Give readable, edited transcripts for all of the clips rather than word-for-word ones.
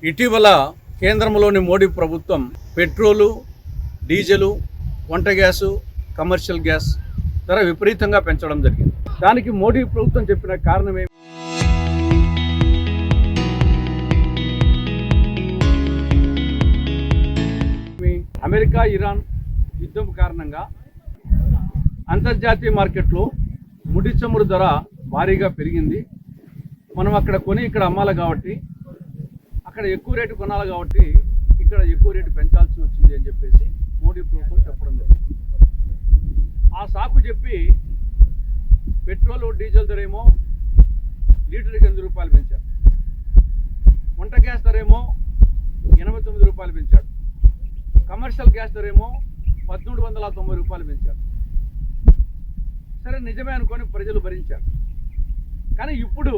ఇటీవల కేంద్రంలోని మోడీ ప్రభుత్వం పెట్రోలు, డీజిలు, వంట గ్యాసు, కమర్షియల్ గ్యాస్ ధర విపరీతంగా పెంచడం జరిగింది. దానికి మోడీ ప్రభుత్వం చెప్పిన కారణమే అమెరికా ఇరాన్ యుద్ధం కారణంగా అంతర్జాతీయ మార్కెట్లో ముడి చమురు ధర భారీగా పెరిగింది. మనం అక్కడ కొని ఇక్కడ అమ్మాలి కాబట్టి, అక్కడ ఎక్కువ రేటు కొనాలి కాబట్టి ఇక్కడ ఎక్కువ రేటు పెంచాల్సి వచ్చింది అని చెప్పేసి మోడీ ప్రభుత్వం చెప్పడం జరిగింది. ఆ సాకు చెప్పి పెట్రోల్, డీజిల్ ధర ఏమో లీటర్కి 8 రూపాయలు పెంచారు. వంట గ్యాస్ ధర ఏమో 89 రూపాయలు పెంచాడు. కమర్షియల్ గ్యాస్ ధర ఏమో 1390 రూపాయలు పెంచారు. సరే, నిజమే అనుకొని ప్రజలు భరించారు. కానీ ఇప్పుడు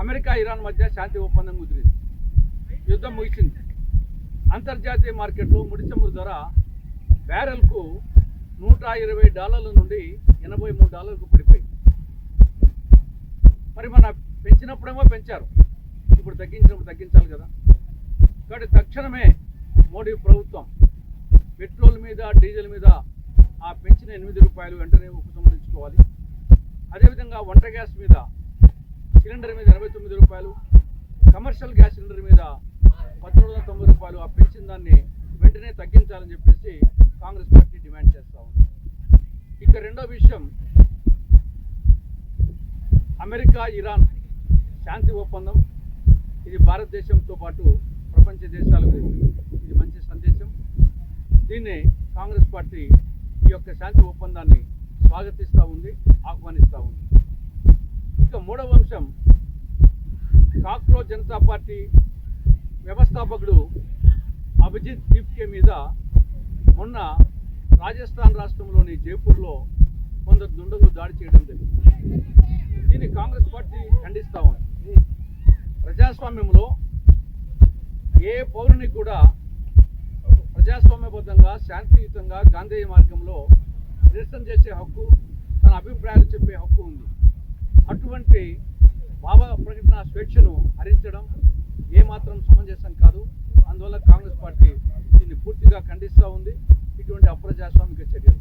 అమెరికా ఇరాన్ మధ్య శాంతి ఒప్పందం కుదిరింది, యుద్ధం ముగిసింది. అంతర్జాతీయ మార్కెట్లో ముడి చమురు ధర బ్యారెల్కు $120 నుండి $83 పడిపోయింది. మరి మన పెంచినప్పుడేమో పెంచారు, ఇప్పుడు తగ్గించినప్పుడు తగ్గించాలి కదా. కాబట్టి తక్షణమే మోడీ ప్రభుత్వం పెట్రోల్ మీద, డీజిల్ మీద ఆ పెంచిన 8 రూపాయలు వెంటనే ఉపసంహరించుకోవాలి. అదేవిధంగా వంట గ్యాస్ మీద, సిలిండర్ మీద 89 రూపాయలు, కమర్షియల్ గ్యాస్ సిలిండర్ మీద 1390 రూపాయలు ఆ పెంచిన దాన్ని వెంటనే తగ్గించాలని చెప్పేసి కాంగ్రెస్ పార్టీ డిమాండ్ చేస్తూ ఉంది. ఇక రెండో విషయం, అమెరికా ఇరాన్ శాంతి ఒప్పందం. ఇది భారతదేశంతో పాటు ప్రపంచ దేశాలకు ఇది మంచి సందేశం. దీన్ని కాంగ్రెస్ పార్టీ ఈ యొక్క శాంతి ఒప్పందాన్ని స్వాగతిస్తూ ఉంది, ఆహ్వానిస్తూ ఉంది. ఇక మూడవ అంశం, కాక్రోచ్ జనతా పార్టీ వ్యవస్థాపకుడు అభిజిత్ దీప్కే మీద మొన్న రాజస్థాన్ రాష్ట్రంలోని జైపూర్లో కొందరు దుండగులు దాడి చేయడం జరిగింది. దీన్ని కాంగ్రెస్ పార్టీ ఖండిస్తూ ఉంది. ప్రజాస్వామ్యంలో ఏ పౌరుని కూడా ప్రజాస్వామ్యబద్ధంగా, శాంతియుతంగా, గాంధేయ మార్గంలో నిరసన చేసే హక్కు, తన అభిప్రాయాలు చెప్పే హక్కు ఉంది. అటువంటి భావ ప్రకటన స్వేచ్ఛను హరించడం ఏమాత్రం సమంజసం కాదు. అందువల్ల కాంగ్రెస్ పార్టీ దీన్ని పూర్తిగా ఖండిస్తూ ఉంది, ఇటువంటి అప్రజాస్వామిక చర్యలు.